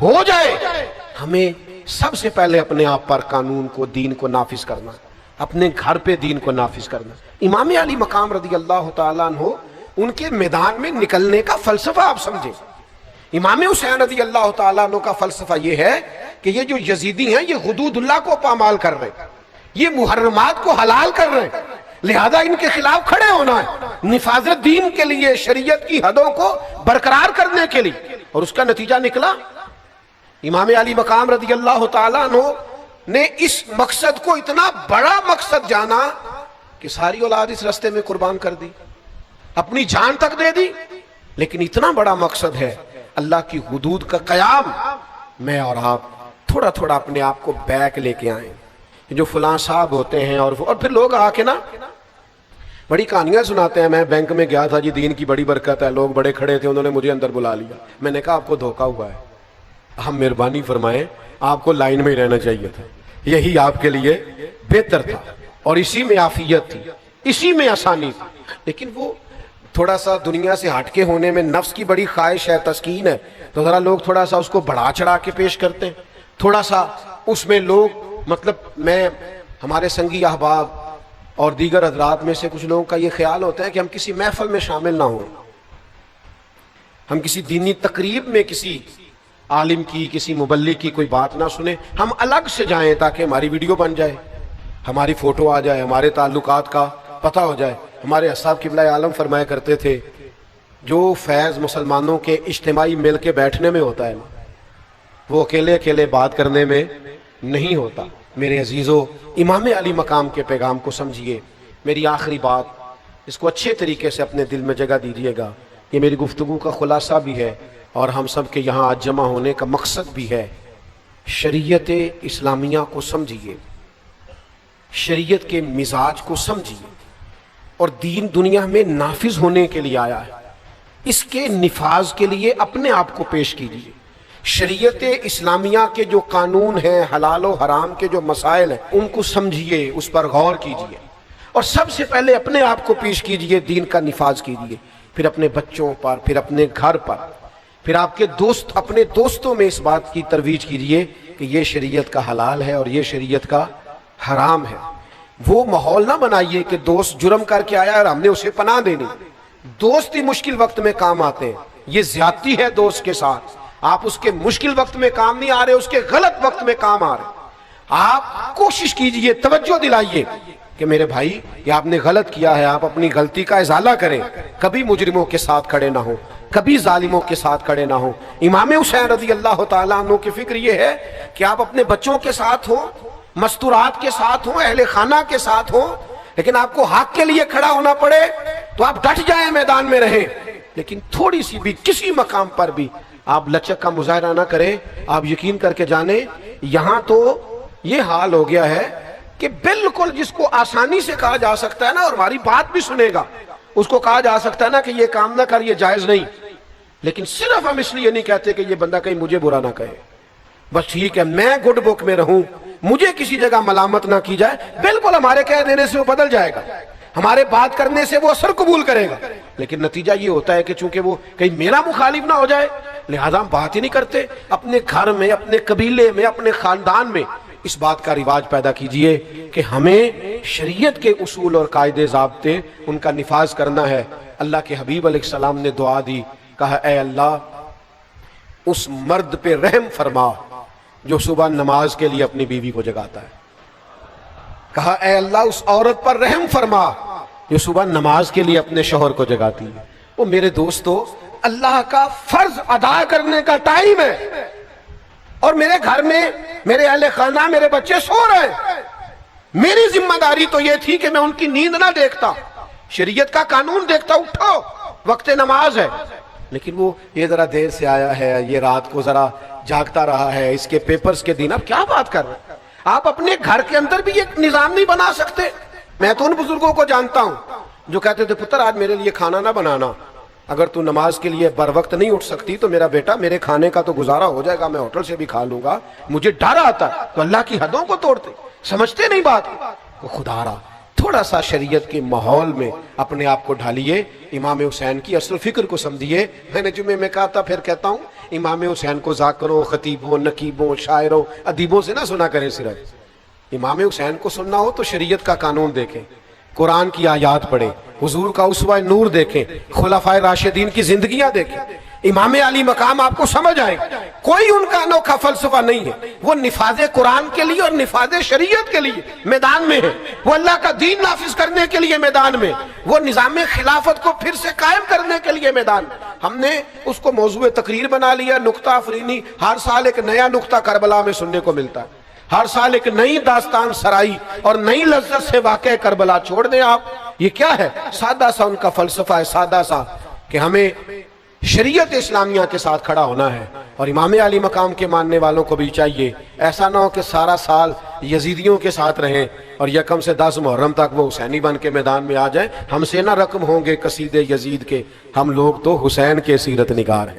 ہو جائے، ہمیں سب سے پہلے اپنے آپ پر قانون کو، دین کو نافذ کرنا، اپنے گھر پہ دین کو نافذ کرنا۔ امام علی مقام رضی اللہ تعالیٰ عنہ، ان کے میدان میں نکلنے کا فلسفہ آپ سمجھیں۔ امام حسین رضی اللہ تعالیٰ عنہ کا فلسفہ یہ ہے کہ یہ جو یزیدی ہیں یہ حدود اللہ کو پامال کر رہے ہیں، یہ محرمات کو حلال کر رہے ہیں، لہذا ان کے خلاف کھڑے ہونا ہے نفاذ دین کے لیے، شریعت کی حدوں کو برقرار کرنے کے لیے۔ اور اس کا نتیجہ نکلا، امام علی مقام رضی اللہ تعالیٰ عنہ نے اس مقصد کو اتنا بڑا مقصد جانا کہ ساری اولاد اس راستے میں قربان کر دی، اپنی جان تک دے دی۔ لیکن اتنا بڑا مقصد ہے اللہ کی حدود کا قیام، میں اور آپ تھوڑا تھوڑا اپنے آپ کو بیک لے کے آئیں۔ جو فلاں صاحب ہوتے ہیں اور پھر لوگ آ کے نا بڑی کہانیاں سناتے ہیں، میں بینک میں گیا تھا جی، دین کی بڑی برکت ہے، لوگ بڑے کھڑے تھے، انہوں نے مجھے اندر بلا لیا، میں نے کہا آپ کو دھوکہ ہوا ہے، ہم مہربانی فرمائیں، آپ کو لائن میں ہی رہنا چاہیے تھا، یہی آپ کے لیے بہتر تھا، اور اسی میں عافیت تھی، اسی میں آسانی تھی۔ لیکن وہ تھوڑا سا دنیا سے ہٹ کے ہونے میں نفس کی بڑی خواہش ہے، تسکین ہے، تو ذرا لوگ تھوڑا سا اس کو بڑھا چڑھا کے پیش کرتے ہیں، تھوڑا سا اس میں لوگ مطلب میں ہمارے سنگی احباب اور دیگر حضرات میں سے کچھ لوگوں کا یہ خیال ہوتا ہے کہ ہم کسی محفل میں شامل نہ ہوں، ہم کسی دینی تقریب میں کسی عالم کی، کسی مبلغ کی کوئی بات نہ سنیں، ہم الگ سے جائیں تاکہ ہماری ویڈیو بن جائے، ہماری فوٹو آ جائے، ہمارے تعلقات کا پتہ ہو جائے۔ ہمارے اصحاب قبلہ عالم فرمایا کرتے تھے جو فیض مسلمانوں کے اجتماعی مل کے بیٹھنے میں ہوتا ہے وہ اکیلے اکیلے بات کرنے میں نہیں ہوتا۔ میرے عزیزو، امام علی مقام کے پیغام کو سمجھیے۔ میری آخری بات، اس کو اچھے طریقے سے اپنے دل میں جگہ دیجیے گا، یہ میری گفتگو کا خلاصہ بھی ہے اور ہم سب کے یہاں آج جمع ہونے کا مقصد بھی ہے۔ شریعت اسلامیہ کو سمجھیے، شریعت کے مزاج کو سمجھیے، اور دین دنیا میں نافذ ہونے کے لیے آیا ہے، اس کے نفاذ کے لیے اپنے آپ کو پیش کیجیے۔ شریعت اسلامیہ کے جو قانون ہیں، حلال و حرام کے جو مسائل ہیں، ان کو سمجھیے، اس پر غور کیجیے، اور سب سے پہلے اپنے آپ کو پیش کیجیے، دین کا نفاذ کیجیے، پھر اپنے بچوں پر، پھر اپنے گھر پر، پھر آپ کے دوست، اپنے دوستوں میں اس بات کی ترویج کیجیے کہ یہ شریعت کا حلال ہے اور یہ شریعت کا حرام ہے۔ وہ ماحول نہ بنائیے کہ دوست جرم کر کے آیا اور ہم نے اسے پناہ دینی۔ دوست ہی مشکل وقت میں کام آتے ہیں، یہ زیادتی ہے دوست کے ساتھ۔ آپ اس کے مشکل وقت میں کام نہیں آ رہے، اس کے غلط وقت میں کام آ رہے۔ آپ کوشش کیجئے، توجہ دلائیے کہ میرے بھائی یہ آپ نے غلط کیا ہے، آپ اپنی غلطی کا ازالہ کریں، کبھی مجرموں کے ساتھ کھڑے نہ ہوں، کبھی ظالموں کے ساتھ کھڑے نہ ہوں۔ امام حسین رضی اللہ تعالیٰ عنہ کی فکر یہ ہے کہ آپ اپنے بچوں کے ساتھ ہوں، مستورات کے ساتھ ہوں، اہل خانہ کے ساتھ ہوں، لیکن آپ کو حق کے لیے کھڑا ہونا پڑے تو آپ ڈٹ جائیں، میدان میں رہیں، لیکن تھوڑی سی بھی کسی مقام پر بھی آپ لچک کا مظاہرہ نہ کریں۔ آپ یقین کر کے جانیں، یہاں تو یہ حال ہو گیا ہے کہ بالکل جس کو آسانی سے کہا جا سکتا ہے نا، اور ہماری بات بھی سنے گا، اس کو کہا جا سکتا ہے نا کہ یہ کام نہ کر، یہ جائز نہیں، لیکن صرف ہم اس لیے نہیں کہتے کہ یہ بندہ کہیں مجھے برا نہ کہے، بس ٹھیک ہے میں گڈ بک میں رہوں، مجھے کسی جگہ ملامت نہ کی جائے۔ بالکل ہمارے کہہ دینے سے وہ بدل جائے گا، ہمارے بات کرنے سے وہ اثر قبول کرے گا، لیکن نتیجہ یہ ہوتا ہے کہ چونکہ وہ کہیں میرا مخالف نہ ہو جائے، لہذا ہم بات ہی نہیں کرتے۔ اپنے گھر میں، اپنے قبیلے میں، اپنے خاندان میں اس بات کا رواج پیدا کیجئے کہ ہمیں شریعت کے اصول اور قاعدے ضابطے ان کا نفاذ کرنا ہے۔ اللہ کے حبیب علیہ السلام نے دعا دی، کہا اے اللہ اس مرد پہ رحم فرما جو صبح نماز کے لیے اپنی بیوی کو جگاتا ہے، کہا اے اللہ اس عورت پر رحم فرما جو صبح نماز کے لیے اپنے شوہر کو جگاتی ہے۔ وہ میرے دوستو، اللہ کا فرض ادا کرنے کا ٹائم ہے، اور میرے گھر میں میرے اہل خانہ، میرے بچے سو رہے ہیں، میری ذمہ داری تو یہ تھی کہ میں ان کی نیند نہ دیکھتا، شریعت کا قانون دیکھتا، اٹھو وقت نماز ہے، لیکن وہ یہ ذرا دیر سے آیا ہے، یہ رات کو ذرا جاگتا رہا ہے، اس کے پیپرز کے دن۔ اب کیا بات کر رہے ہیں آپ؟ اپنے گھر کے اندر بھی ایک نظام نہیں بنا سکتے؟ میں تو ان بزرگوں کو جانتا ہوں جو کہتے تھے پتر آج میرے لیے کھانا نہ بنانا، اگر تو نماز کے لیے بر وقت نہیں اٹھ سکتی تو میرا بیٹا میرے کھانے کا تو گزارا ہو جائے گا، میں ہوٹل سے بھی کھا لوں گا، مجھے ڈر آتا ہے۔ تو اللہ کی حدوں کو توڑتے، سمجھتے نہیں بات کو۔ خدا را تھوڑا سا شریعت کے ماحول میں اپنے آپ کو ڈھالیے، امام حسین کی اصل فکر کو سمجھیے۔ میں نے جمعے میں کہا تھا، پھر کہتا ہوں، امام حسین کو ذاکروں، خطیبوں، نقیبوں، شاعروں، ادیبوں سے نہ سنا کریں صرف۔ امام حسین کو سننا ہو تو شریعت کا قانون دیکھیں، قرآن کی آیات پڑھیں، حضور کا اسوہ نور دیکھیں، خلفائے راشدین کی زندگیاں دیکھیں، امام علی مقام آپ کو سمجھ آئے گا۔ کوئی ان کا انوکھا فلسفہ نہیں ہے، وہ نفاذ قرآن کے لیے اور نفاذ شریعت کے لیے میدان میں ہے، وہ اللہ کا دین نافذ کرنے کے لیے میدان میں، وہ نظام خلافت کو پھر سے قائم کرنے کے لیے میدان میں۔ ہم نے اس کو موضوع تقریر بنا لیا، نکتہ افرینی، ہر سال ایک نیا نکتہ کربلا میں سننے کو ملتا ہے، ہر سال ایک نئی داستان سرائی اور نئی لذت سے واقع کربلا چھوڑ دیں آپ۔ یہ کیا ہے؟ سادہ سا ان کا فلسفہ ہے، سادہ سا، کہ ہمیں شریعت اسلامیہ کے ساتھ کھڑا ہونا ہے، اور امام علی مقام کے ماننے والوں کو بھی چاہیے ایسا نہ ہو کہ سارا سال یزیدیوں کے ساتھ رہیں اور یکم سے 10 محرم تک وہ حسینی بن کے میدان میں آ جائیں۔ ہم سے نہ رقم ہوں گے قصیدے یزید کے، ہم لوگ تو حسین کے سیرت نگار ہیں۔